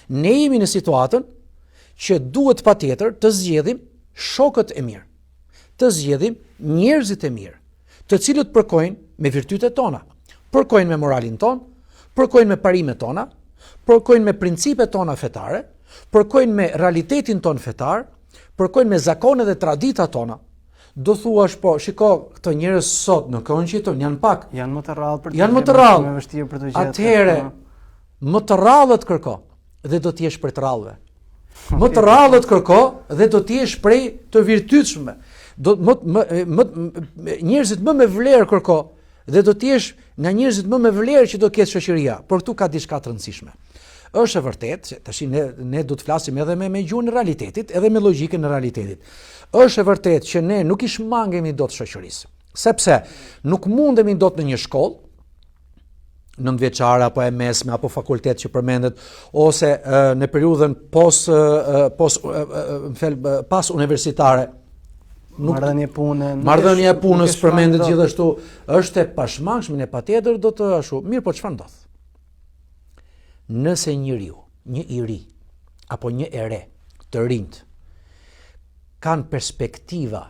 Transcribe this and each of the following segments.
Ne jemi në situatën që duhet patjetër të zgjedhim shokët e mirë, të zgjedhim njerëzit e mirë, të cilët përkojnë me virtytet tona, përkojnë me moralin ton, përkojnë me parimet tona, përkojnë me principet tona fetare, përkojnë me realitetin ton fetar, përkojnë me zakonet dhe traditat tona. Do thuash po, shiko, këto njerëz sot në kohën që jetojnë janë pak, janë më të rrallë për të janë më të rrallë. vështirë për të gjetur. Atëherë, më të rrallët kërko dhe do t'jesh prej të rrallëve. Më të rrallët kërko dhe do t'jesh prej të virtytshme. Njerëzit më me vlerë kërko dhe do t'jesh nga njerëzit më me vlerë që do ketë shoqëria. Por këtu ka diçka të rëndësishme. Është e vërtetë, tash ne do të flasim edhe me gjuhën e realitetit, edhe me logjikën e realitetit. Është e vërtetë që ne nuk i shmangemi dot shoqërisë, sepse nuk mundemi dot në një shkollë, nëntëvjeçare apo e mesme apo fakultet që përmendet, ose në periudhën pas universitare. Marrëdhënia e punës përmendet gjithashtu, është e pashmangshme, ne patjetër do të ashtu. Mirë, po çfarë ndodh? Nëse njeriu, një i ri apo një e re, të rinjt, kanë perspektiva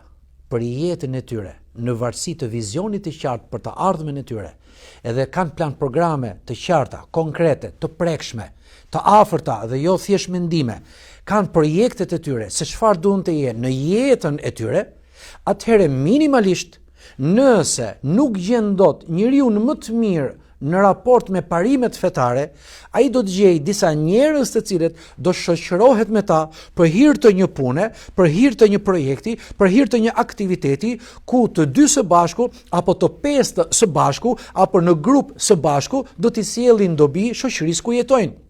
për jetën e tyre në varësi të vizionit të qartë për të ardhmen e tyre, edhe kanë plan programe të qarta, konkrete, të prekshme, të afërta dhe jo thjesht mendime, kanë projektet e tyre se çfarë duan të jenë në jetën e tyre, atëherë minimalisht nëse nuk gjen dot njeriu më të mirë në raport me parimet fetare, ai do të gjejë disa njerëz të cilët do shoqërohet me ta për hir të një pune, për hir të një projekti, për hir të një aktiviteti ku të dy së bashku apo të pestë së bashku apo në grup së bashku do t'i sjellin dobi shoqërisë ku jetojnë.